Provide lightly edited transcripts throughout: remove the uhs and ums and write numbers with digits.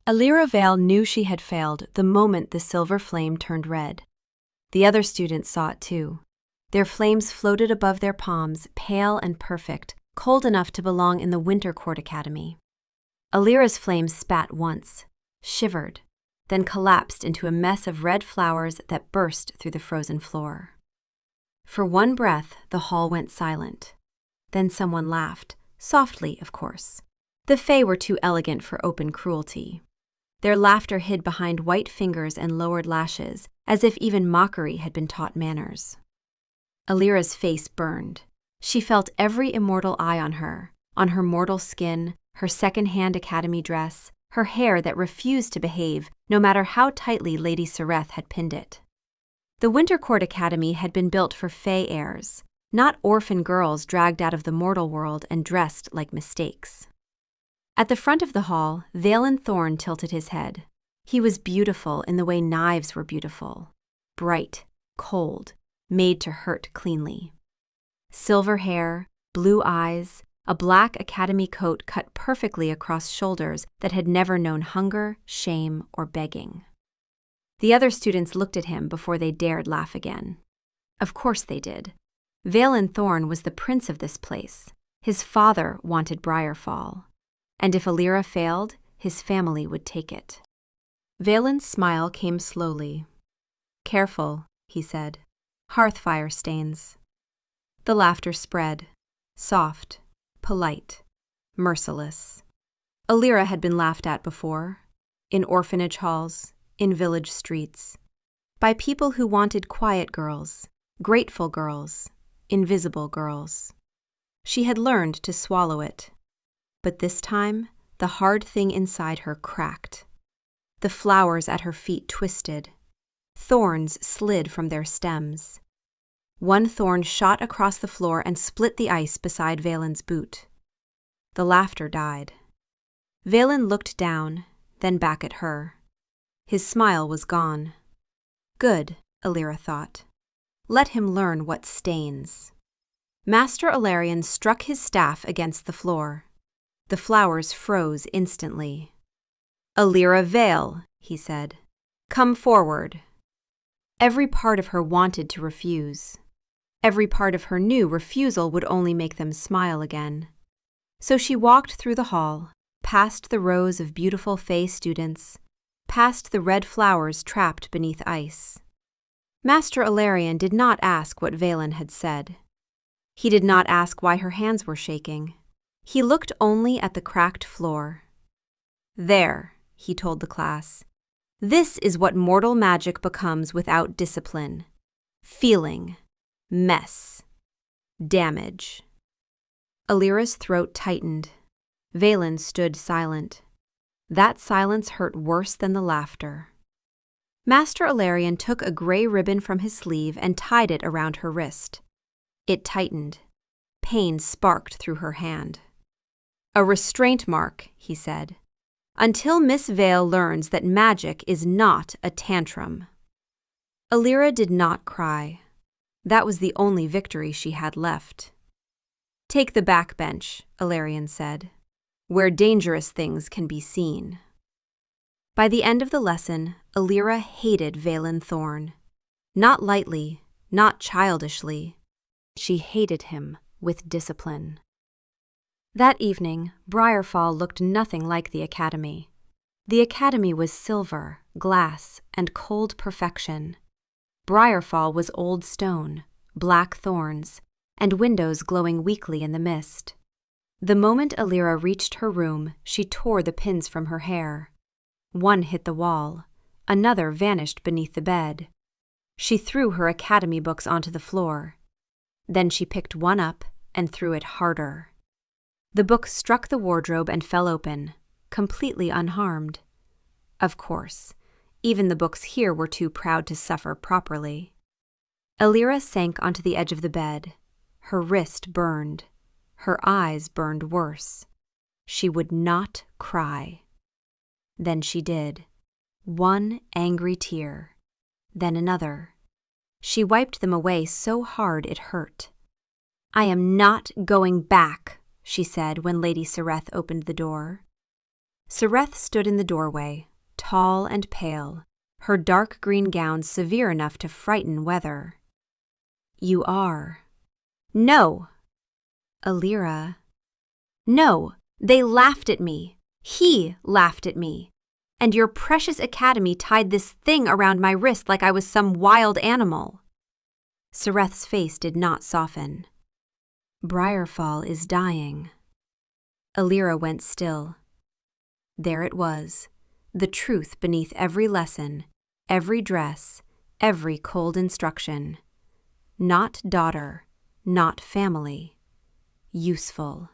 Elira Vale knew she had failed the moment the silver flame turned red. The other students saw it too. Their flames floated above their palms, pale and perfect, cold enough to belong in the Winter Court Academy. Elira's flames spat once, shivered, then collapsed into a mess of red flowers that burst through the frozen floor. For one breath, the hall went silent. Then someone laughed, softly, of course. The Fae were too elegant for open cruelty. Their laughter hid behind white fingers and lowered lashes, as if even mockery had been taught manners. Elira's face burned. She felt every immortal eye on her mortal skin, her second-hand academy dress, her hair that refused to behave, no matter how tightly Lady Sereth had pinned it. The Winter Court Academy had been built for Fae heirs, not orphan girls dragged out of the mortal world and dressed like mistakes. At the front of the hall, Vaelen Thorn tilted his head. He was beautiful in the way knives were beautiful. Bright, cold, made to hurt cleanly. Silver hair, blue eyes, a black academy coat cut perfectly across shoulders that had never known hunger, shame, or begging. The other students looked at him before they dared laugh again. Of course they did. Vaelen Thorn was the prince of this place. His father wanted Briarfall. And if Elira failed, his family would take it. Vaelen's smile came slowly. "Careful," he said. "Hearthfire stains." The laughter spread. Soft, polite, merciless. Elira had been laughed at before. In orphanage halls, in village streets. By people who wanted quiet girls, grateful girls, invisible girls. She had learned to swallow it. But this time, the hard thing inside her cracked. The flowers at her feet twisted. Thorns slid from their stems. One thorn shot across the floor and split the ice beside Vaelen's boot. The laughter died. Vaelen looked down, then back at her. His smile was gone. Good, Elira thought. Let him learn what stains. Master Alarion struck his staff against the floor. The flowers froze instantly. "Elira Vale," he said. "Come forward." Every part of her wanted to refuse. Every part of her knew refusal would only make them smile again. So she walked through the hall, past the rows of beautiful Fae students, past the red flowers trapped beneath ice. Master Alarion did not ask what Vaelen had said. He did not ask why her hands were shaking. He looked only at the cracked floor. "There," he told the class. "This is what mortal magic becomes without discipline. Feeling. Mess. Damage." Elira's throat tightened. Vaelen stood silent. That silence hurt worse than the laughter. Master Alarion took a gray ribbon from his sleeve and tied it around her wrist. It tightened. Pain sparked through her hand. "A restraint mark," he said, "until Miss Vale learns that magic is not a tantrum." Elira did not cry. That was the only victory she had left. "Take the back bench," Alarion said, "where dangerous things can be seen." By the end of the lesson, Elira hated Vaelen Thorn. Not lightly, not childishly. She hated him with discipline. That evening, Briarfall looked nothing like the academy. The academy was silver, glass, and cold perfection. Briarfall was old stone, black thorns, and windows glowing weakly in the mist. The moment Elira reached her room, she tore the pins from her hair. One hit the wall, another vanished beneath the bed. She threw her academy books onto the floor. Then she picked one up and threw it harder. The book struck the wardrobe and fell open, completely unharmed. Of course, even the books here were too proud to suffer properly. Elira sank onto the edge of the bed. Her wrist burned. Her eyes burned worse. She would not cry. Then she did. One angry tear. Then another. She wiped them away so hard it hurt. "I am not going back," she said when Lady Sereth opened the door. Sereth stood in the doorway, tall and pale, her dark green gown severe enough to frighten weather. "You are." "No." "Elira." "No, they laughed at me. He laughed at me. And your precious academy tied this thing around my wrist like I was some wild animal." Sereth's face did not soften. "Briarfall is dying." Elira went still. There it was, the truth beneath every lesson, every dress, every cold instruction. Not daughter, not family. Useful.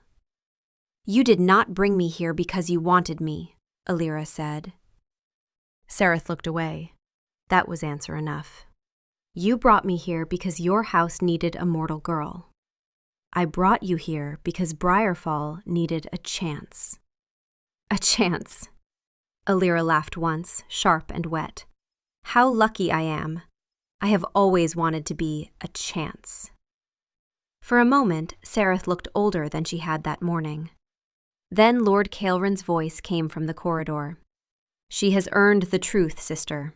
"You did not bring me here because you wanted me," Elira said. Sereth looked away. That was answer enough. "You brought me here because your house needed a mortal girl. I brought you here because Briarfall needed a chance." "A chance." Elira laughed once, sharp and wet. "How lucky I am. I have always wanted to be a chance." For a moment, Sereth looked older than she had that morning. Then Lord Caelren's voice came from the corridor. "She has earned the truth, sister."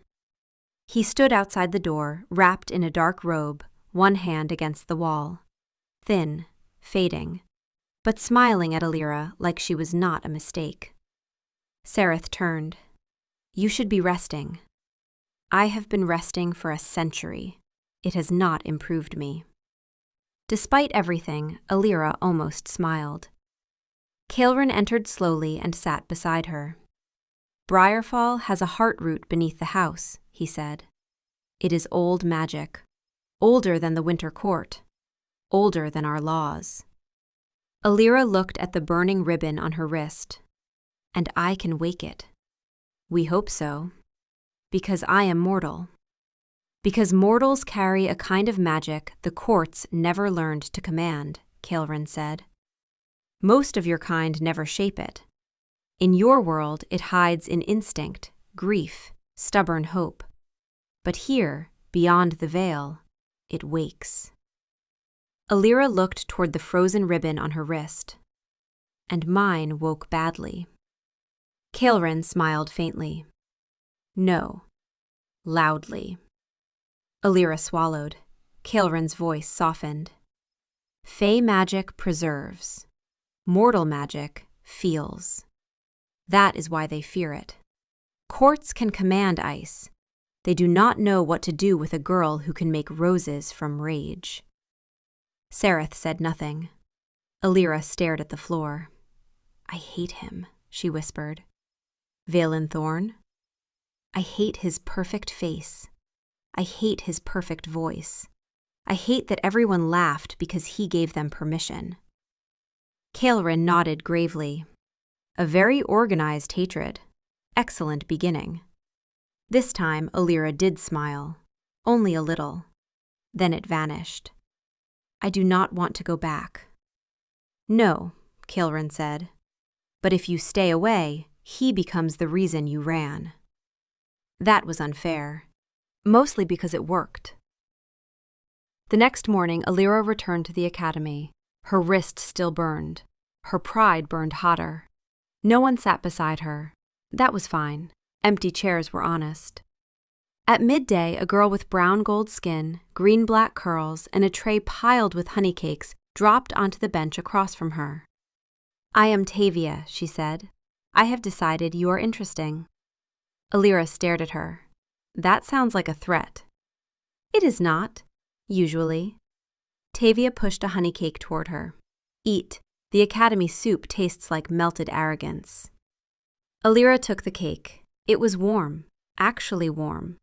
He stood outside the door, wrapped in a dark robe, one hand against the wall. Thin, fading, but smiling at Elira like she was not a mistake. Sereth turned. "You should be resting." "I have been resting for a century. It has not improved me." Despite everything, Elira almost smiled. Caelren entered slowly and sat beside her. "Briarfall has a heart root beneath the house," he said. "It is old magic, older than the Winter Court, older than our laws." Elira looked at the burning ribbon on her wrist. "And I can wake it." "We hope so. Because I am mortal. Because mortals carry a kind of magic the courts never learned to command," Caelren said. "Most of your kind never shape it. In your world, it hides in instinct, grief, stubborn hope. But here, beyond the veil, it wakes." Elira looked toward the frozen ribbon on her wrist. "And mine woke badly." Caelren smiled faintly. "No, loudly." Elira swallowed. Caelren's voice softened. "Fey magic preserves. Mortal magic feels. That is why they fear it. Courts can command ice. They do not know what to do with a girl who can make roses from rage." Sereth said nothing. Elira stared at the floor. "I hate him," she whispered. "Vaelen Thorn? I hate his perfect face. I hate his perfect voice. I hate that everyone laughed because he gave them permission." Caelren nodded gravely. "A very organized hatred. Excellent beginning." This time Elira did smile, only a little. Then it vanished. "I do not want to go back." "No," Caelren said. "But if you stay away, he becomes the reason you ran." That was unfair, mostly because it worked. The next morning, Elira returned to the academy. Her wrist still burned. Her pride burned hotter. No one sat beside her. That was fine. Empty chairs were honest. At midday, a girl with brown gold skin, green-black curls, and a tray piled with honey cakes dropped onto the bench across from her. "I am Tavia," she said. "I have decided you are interesting." Elira stared at her. "That sounds like a threat." "It is not, usually." Tavia pushed a honey cake toward her. "Eat. The academy soup tastes like melted arrogance." Elira took the cake. It was warm, actually warm.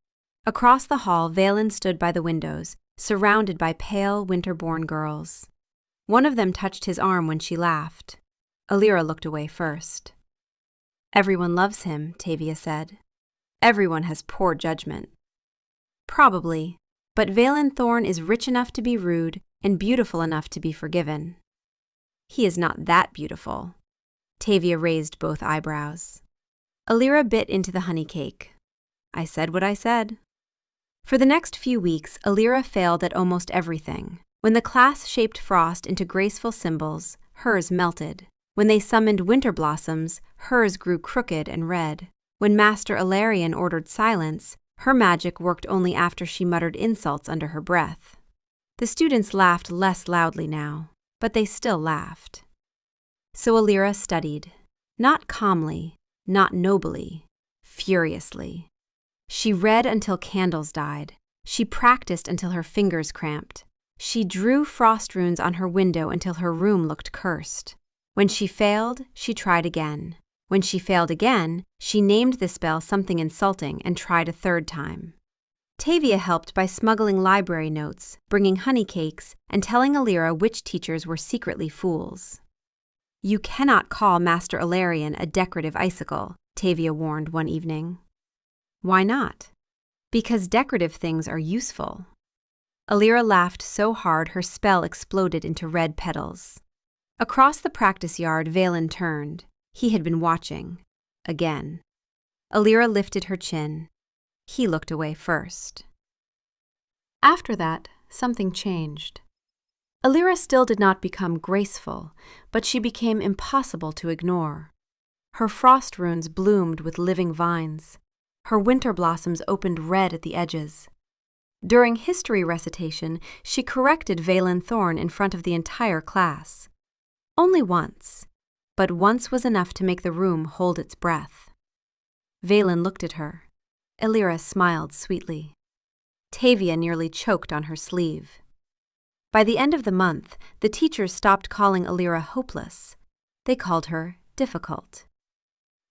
Across the hall, Vaelen stood by the windows, surrounded by pale, winter-born girls. One of them touched his arm when she laughed. Elira looked away first. "Everyone loves him," Tavia said. "Everyone has poor judgment." "Probably, but Vaelen Thorn is rich enough to be rude and beautiful enough to be forgiven." "He is not that beautiful." Tavia raised both eyebrows. Elira bit into the honey cake. "I said what I said." For the next few weeks, Elira failed at almost everything. When the class shaped frost into graceful symbols, hers melted. When they summoned winter blossoms, hers grew crooked and red. When Master Elarian ordered silence, her magic worked only after she muttered insults under her breath. The students laughed less loudly now, but they still laughed. So Elira studied, not calmly, not nobly, furiously. She read until candles died. She practiced until her fingers cramped. She drew frost runes on her window until her room looked cursed. When she failed, she tried again. When she failed again, she named the spell something insulting and tried a third time. Tavia helped by smuggling library notes, bringing honey cakes, and telling Elira which teachers were secretly fools. "You cannot call Master Elarian a decorative icicle," Tavia warned one evening. "Why not?" "Because decorative things are useful." Elira laughed so hard her spell exploded into red petals. Across the practice yard, Vaelen turned. He had been watching. Again. Elira lifted her chin. He looked away first. After that, something changed. Elira still did not become graceful, but she became impossible to ignore. Her frost runes bloomed with living vines. Her winter blossoms opened red at the edges. During history recitation, she corrected Vaelen Thorn in front of the entire class. Only once, but once was enough to make the room hold its breath. Vaelen looked at her. Elira smiled sweetly. Tavia nearly choked on her sleeve. By the end of the month, the teachers stopped calling Elira hopeless. They called her difficult.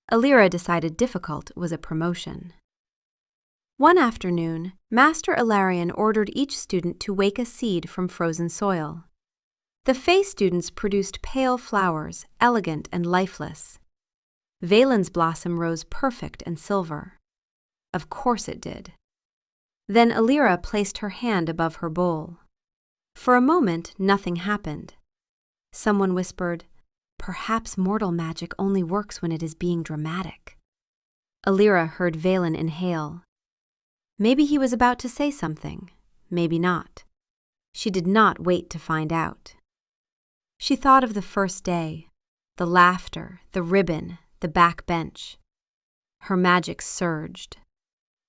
Elira decided difficult was a promotion. One afternoon, Master Elarian ordered each student to wake a seed from frozen soil. The Fae students produced pale flowers, elegant and lifeless. Valen's blossom rose perfect and silver. Of course it did. Then Elira placed her hand above her bowl. For a moment, nothing happened. Someone whispered, "Perhaps mortal magic only works when it is being dramatic." Elira heard Vaelen inhale. Maybe he was about to say something, maybe not. She did not wait to find out. She thought of the first day, the laughter, the ribbon, the back bench. Her magic surged.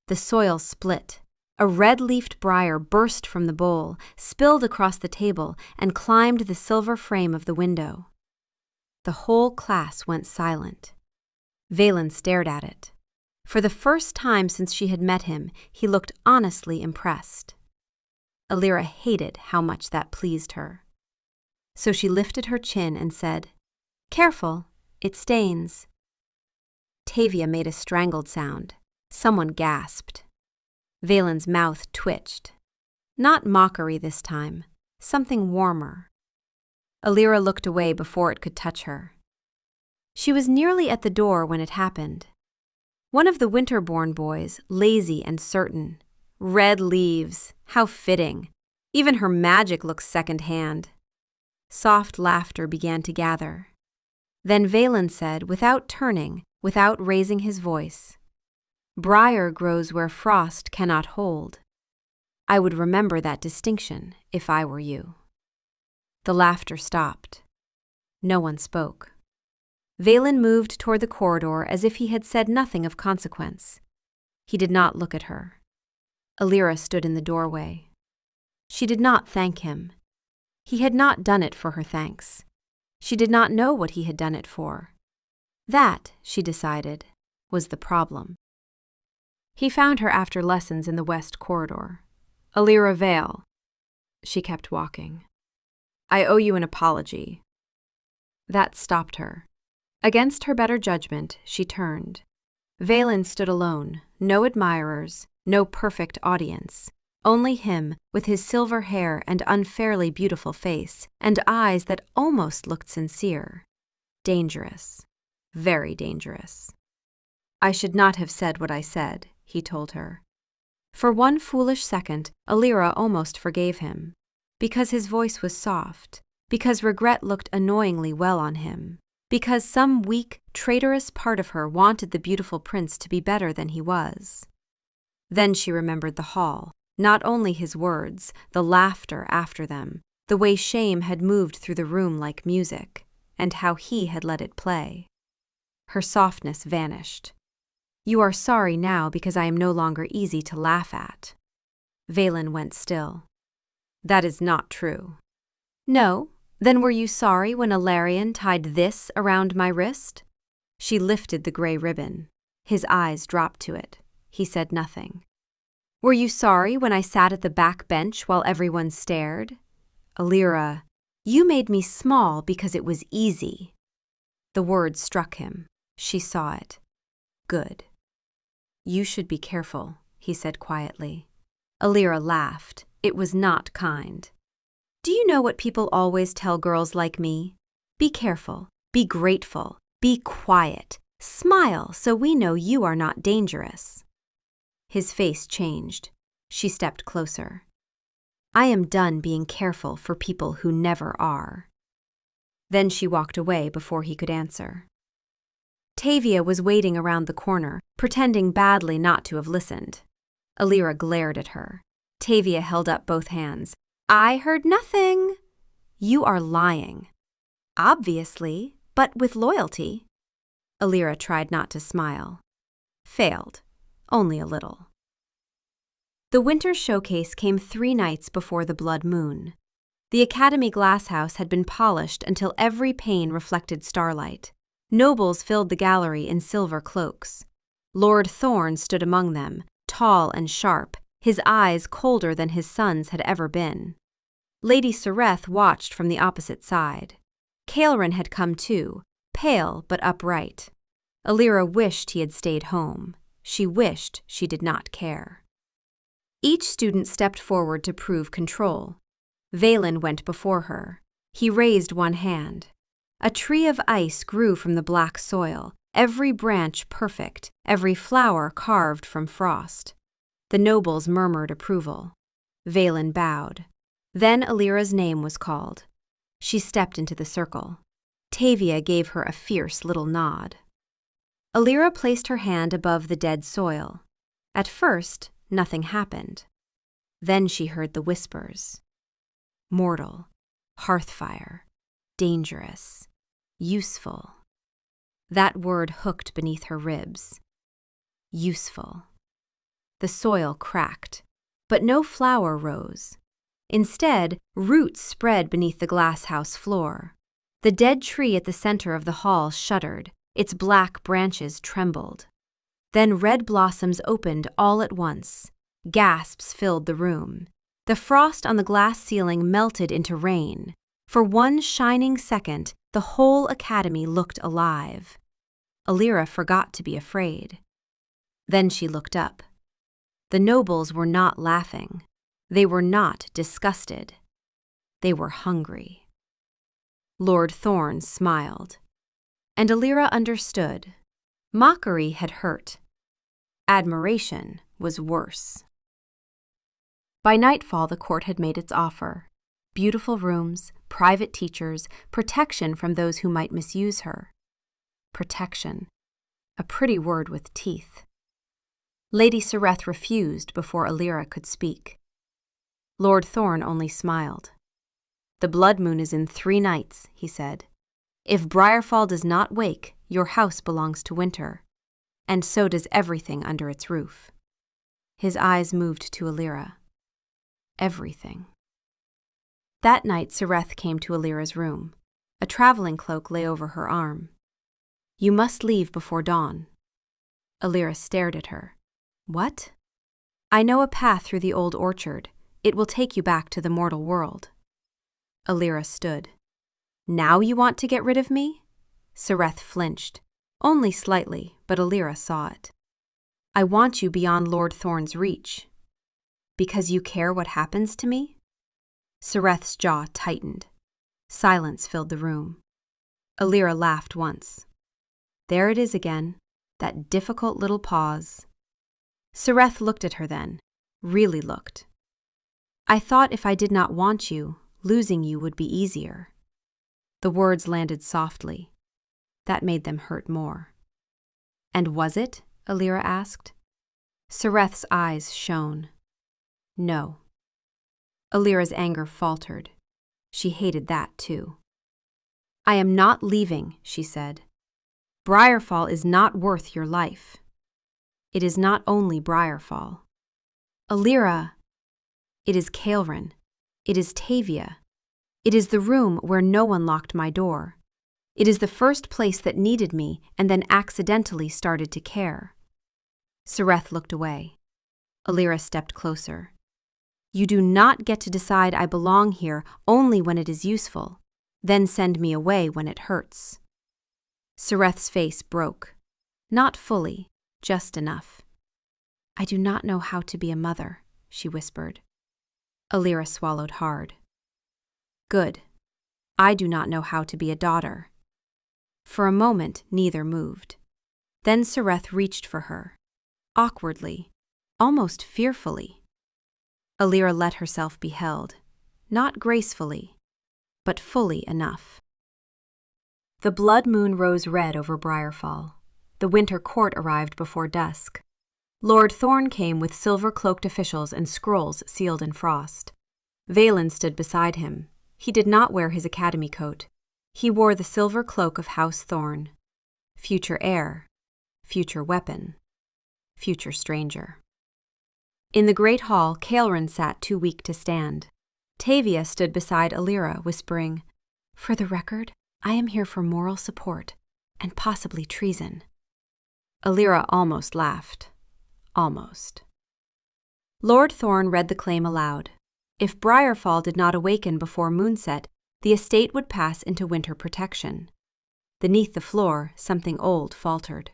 The soil split. A red-leafed briar burst from the bowl, spilled across the table, and climbed the silver frame of the window. The whole class went silent. Vaelen stared at it. For the first time since she had met him, he looked honestly impressed. Elira hated how much that pleased her. So she lifted her chin and said, "Careful, it stains." Tavia made a strangled sound. Someone gasped. Valen's mouth twitched. Not mockery this time, something warmer. Elira looked away before it could touch her. She was nearly at the door when it happened. One of the winter-born boys, lazy and certain. Red leaves, how fitting. Even her magic looks second-hand. Soft laughter began to gather. Then Vaelen said, without turning, without raising his voice, "Briar grows where frost cannot hold. I would remember that distinction if I were you." The laughter stopped. No one spoke. Vaelen moved toward the corridor as if he had said nothing of consequence. He did not look at her. Elira stood in the doorway. She did not thank him. He had not done it for her thanks. She did not know what he had done it for. That, she decided, was the problem. He found her after lessons in the west corridor. "Elira Vale." She kept walking. "I owe you an apology." That stopped her. Against her better judgment, she turned. Vaelen stood alone, no admirers, no perfect audience. Only him, with his silver hair and unfairly beautiful face, and eyes that almost looked sincere. Dangerous. Very dangerous. "I should not have said what I said," he told her. For one foolish second, Elira almost forgave him. Because his voice was soft. Because regret looked annoyingly well on him. Because some weak, traitorous part of her wanted the beautiful prince to be better than he was. Then she remembered the hall. Not only his words, the laughter after them, the way shame had moved through the room like music. and how he had let it play. Her softness vanished. "You are sorry now because I am no longer easy to laugh at." Vaelen went still. "That is not true." "No? Then were you sorry when Ilarion tied this around my wrist?" She lifted the gray ribbon. His eyes dropped to it. He said nothing. "Were you sorry when I sat at the back bench while everyone stared?" "Elira, you made me small because it was easy." The word struck him. She saw it. "Good." "You should be careful," he said quietly. Elira laughed. It was not kind. "Do you know what people always tell girls like me? Be careful, be grateful, be quiet, smile so we know you are not dangerous." His face changed. She stepped closer. "I am done being careful for people who never are." Then she walked away before he could answer. Tavia was waiting around the corner, pretending badly not to have listened. Elira glared at her. Tavia held up both hands. "I heard nothing." "You are lying." "Obviously, but with loyalty." Elira tried not to smile. Failed. Only a little. The winter showcase came 3 nights before the blood moon. The Academy glasshouse had been polished until every pane reflected starlight. Nobles filled the gallery in silver cloaks. Lord Thorne stood among them, tall and sharp, his eyes colder than his son's had ever been. Lady Sareth watched from the opposite side. Caelrin had come too, pale but upright. Elira wished he had stayed home. She wished she did not care. Each student stepped forward to prove control. Vaelen went before her. He raised one hand. A tree of ice grew from the black soil, every branch perfect, every flower carved from frost. The nobles murmured approval. Vaelen bowed. Then Elira's name was called. She stepped into the circle. Tavia gave her a fierce little nod. Elira placed her hand above the dead soil. At first, nothing happened. Then she heard the whispers. Mortal, hearthfire, dangerous, useful. That word hooked beneath her ribs. Useful. The soil cracked, but no flower rose. Instead, roots spread beneath the glasshouse floor. The dead tree at the center of the hall shuddered. Its black branches trembled. Then red blossoms opened all at once. Gasps filled the room. The frost on the glass ceiling melted into rain. For one shining second, the whole academy looked alive. Elira forgot to be afraid. Then she looked up. The nobles were not laughing. They were not disgusted. They were hungry. Lord Thorne smiled. And Elira understood. Mockery had hurt. Admiration was worse. By nightfall, the court had made its offer. Beautiful rooms, private teachers, protection from those who might misuse her. Protection. A pretty word with teeth. Lady Sareth refused before Elira could speak. Lord Thorne only smiled. "The blood moon is in 3 nights," he said. "If Briarfall does not wake, your house belongs to winter, and so does everything under its roof." His eyes moved to Elira. Everything. That night Sareth came to Elira's room. A traveling cloak lay over her arm. "You must leave before dawn." Elira stared at her. "What?" "I know a path through the old orchard. It will take you back to the mortal world." Elira stood. "Now you want to get rid of me?" Sareth flinched. Only slightly, but Elira saw it. "I want you beyond Lord Thorne's reach." "Because you care what happens to me?" Sareth's jaw tightened. Silence filled the room. Elira laughed once. There it is again, that difficult little pause. Sareth looked at her then, really looked. "I thought if I did not want you, losing you would be easier." The words landed softly. That made them hurt more. "And was it?" Elira asked. Sareth's eyes shone. "No." Elira's anger faltered. She hated that too. I am not leaving, she said. Briarfall is not worth your life. It is not only Briarfall. Elira. It is Caelrin. It is Tavia. It is the room where no one locked my door. It is the first place that needed me and then accidentally started to care. Sereth looked away. Elira stepped closer. You do not get to decide I belong here only when it is useful, then send me away when it hurts. Sereth's face broke. Not fully, just enough. I do not know how to be a mother, she whispered. Elira swallowed hard. Good. I do not know how to be a daughter. For a moment, neither moved. Then Sereth reached for her. Awkwardly, almost fearfully. Elira let herself be held, not gracefully, but fully enough. The blood moon rose red over Briarfall. The winter court arrived before dusk. Lord Thorne came with silver-cloaked officials and scrolls sealed in frost. Vaelen stood beside him. He did not wear his academy coat. He wore the silver cloak of House Thorne. Future heir, future weapon, future stranger. In the great hall, Caelrin sat too weak to stand. Tavia stood beside Elira, whispering, For the record, I am here for moral support, and possibly treason. Elira almost laughed. Almost. Lord Thorne read the claim aloud. If Briarfall did not awaken before moonset, the estate would pass into winter protection. Beneath the floor, something old faltered.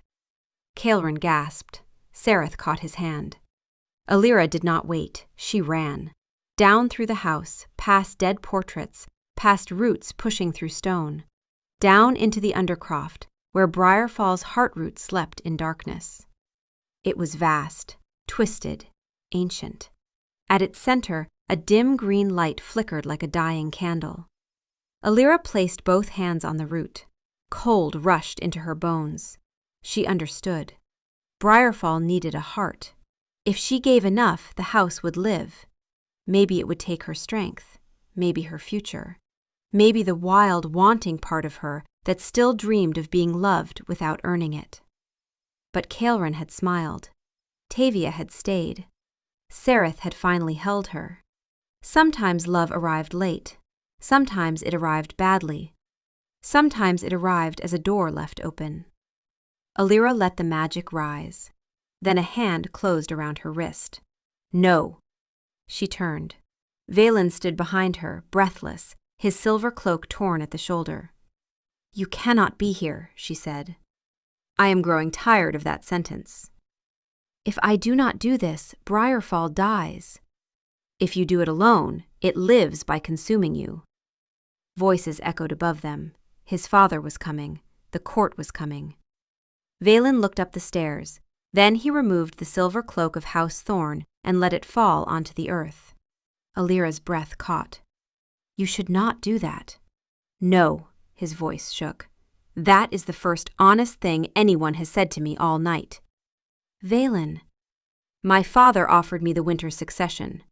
Caelrin gasped. Sereth caught his hand. Elira did not wait. She ran. Down through the house, past dead portraits, past roots pushing through stone. Down into the undercroft, where Briarfall's heartroot slept in darkness. It was vast, twisted, ancient. At its center, a dim green light flickered like a dying candle. Elira placed both hands on the root. Cold rushed into her bones. She understood. Briarfall needed a heart. If she gave enough, the house would live. Maybe it would take her strength. Maybe her future. Maybe the wild, wanting part of her that still dreamed of being loved without earning it. But Caelrin had smiled. Tavia had stayed. Sereth had finally held her. Sometimes love arrived late. Sometimes it arrived badly. Sometimes it arrived as a door left open. Elira let the magic rise. Then a hand closed around her wrist. No! She turned. Vaelen stood behind her, breathless, his silver cloak torn at the shoulder. You cannot be here, she said. I am growing tired of that sentence. If I do not do this, Briarfall dies. If you do it alone, it lives by consuming you. Voices echoed above them. His father was coming. The court was coming. Vaelen looked up the stairs. Then he removed the silver cloak of House Thorne and let it fall onto the earth. Elira's breath caught. You should not do that. No, his voice shook. That is the first honest thing anyone has said to me all night. Vaelen. My father offered me the winter succession.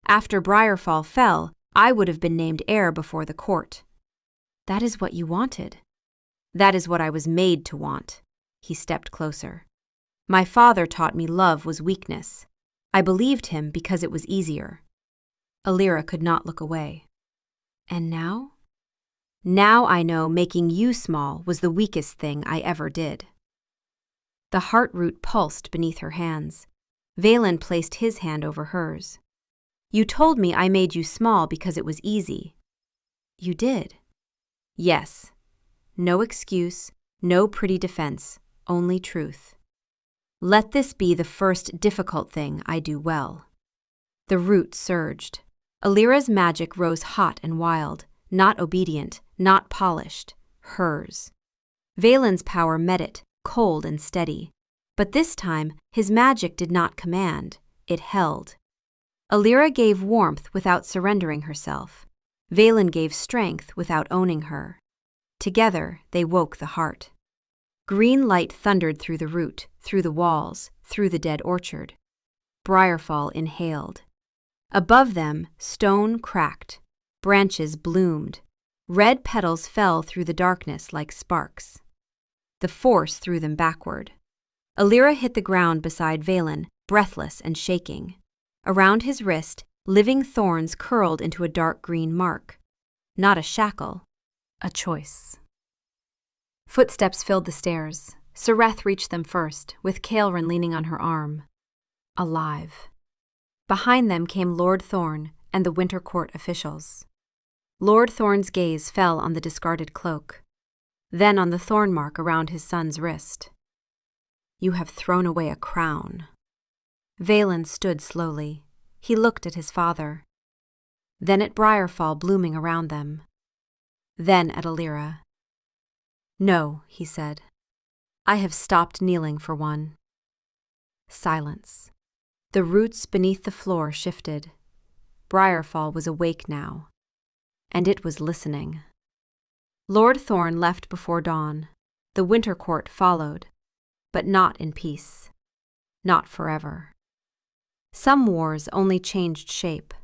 After Briarfall fell, I would have been named heir before the court. That is what you wanted. That is what I was made to want. He stepped closer. My father taught me love was weakness. I believed him because it was easier. Elira could not look away. And now? Now I know making you small was the weakest thing I ever did. The heartroot pulsed beneath her hands. Vaelen placed his hand over hers. You told me I made you small because it was easy. You did. Yes. No excuse, no pretty defense, only truth. Let this be the first difficult thing I do well. The root surged. Elira's magic rose hot and wild, not obedient, not polished, hers. Vaelen's power met it, cold and steady. But this time, his magic did not command, it held. Elira gave warmth without surrendering herself. Vaelen gave strength without owning her. Together, they woke the heart. Green light thundered through the root, through the walls, through the dead orchard. Briarfall inhaled. Above them, stone cracked. Branches bloomed. Red petals fell through the darkness like sparks. The force threw them backward. Elira hit the ground beside Vaelen, breathless and shaking. Around his wrist, living thorns curled into a dark green mark. Not a shackle, a choice. Footsteps filled the stairs. Sereth reached them first, with Caelrin leaning on her arm. Alive. Behind them came Lord Thorne and the Winter Court officials. Lord Thorne's gaze fell on the discarded cloak, then on the thorn mark around his son's wrist. You have thrown away a crown. Vaelen stood slowly. He looked at his father. Then at Briarfall blooming around them. Then at Elira. No, he said. I have stopped kneeling for one. Silence. The roots beneath the floor shifted. Briarfall was awake now, and it was listening. Lord Thorne left before dawn. The Winter Court followed, but not in peace. Not forever. Some wars only changed shape.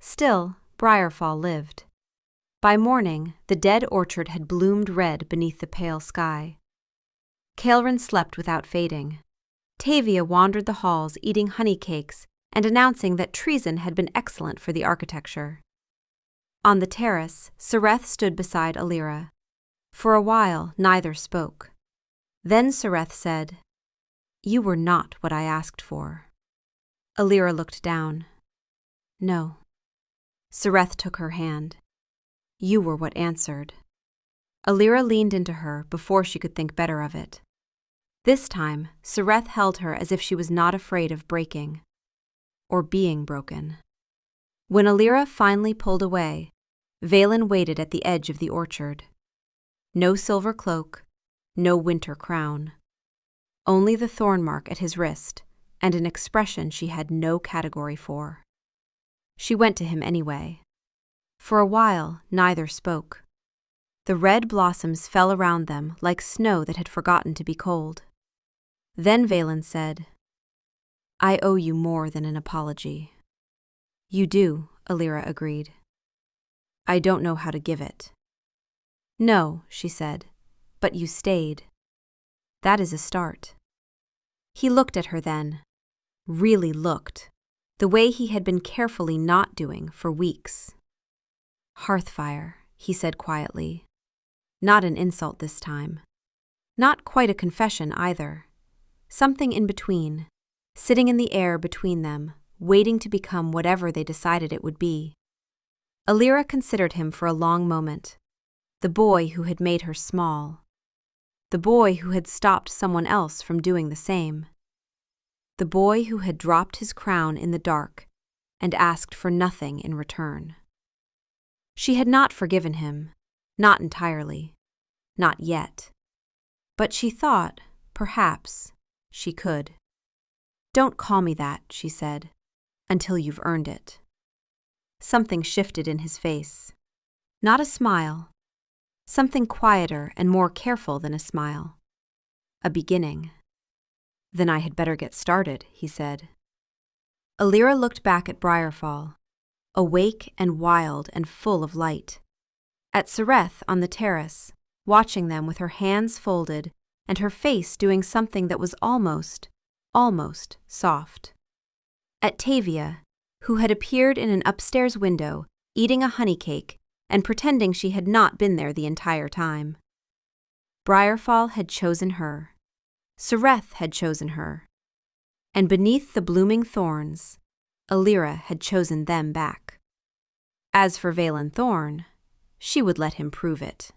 Still, Briarfall lived. By morning, the dead orchard had bloomed red beneath the pale sky. Caelrin slept without fading. Tavia wandered the halls eating honey cakes and announcing that treason had been excellent for the architecture. On the terrace, Sereth stood beside Elira. For a while, neither spoke. Then Sereth said, You were not what I asked for. Elira looked down. No. Sereth took her hand. You were what answered. Elira leaned into her before she could think better of it. This time, Sereth held her as if she was not afraid of breaking. Or being broken. When Elira finally pulled away, Vaelen waited at the edge of the orchard. No silver cloak, no winter crown. Only the thorn mark at his wrist, and an expression she had no category for. She went to him anyway. For a while, neither spoke. The red blossoms fell around them like snow that had forgotten to be cold. Then Vaelen said, I owe you more than an apology. You do, Elira agreed. I don't know how to give it. No, she said, but you stayed. That is a start. He looked at her then, really looked, the way he had been carefully not doing for weeks. Hearthfire, he said quietly. Not an insult this time. Not quite a confession either. Something in between, sitting in the air between them, waiting to become whatever they decided it would be. Elira considered him for a long moment. The boy who had made her small. The boy who had stopped someone else from doing the same. The boy who had dropped his crown in the dark and asked for nothing in return. She had not forgiven him, not entirely, not yet. But she thought, perhaps, she could. Don't call me that, she said, until you've earned it. Something shifted in his face. Not a smile. Something quieter and more careful than a smile. A beginning. Then I had better get started, he said. Elira looked back at Briarfall, awake and wild and full of light. At Sereth on the terrace, watching them with her hands folded and her face doing something that was almost soft. At Tavia, who had appeared in an upstairs window, eating a honey cake and pretending she had not been there the entire time. Briarfall had chosen her. Sereth had chosen her. And beneath the blooming thorns, Elira had chosen them back. As for Vaelen Thorn, she would let him prove it.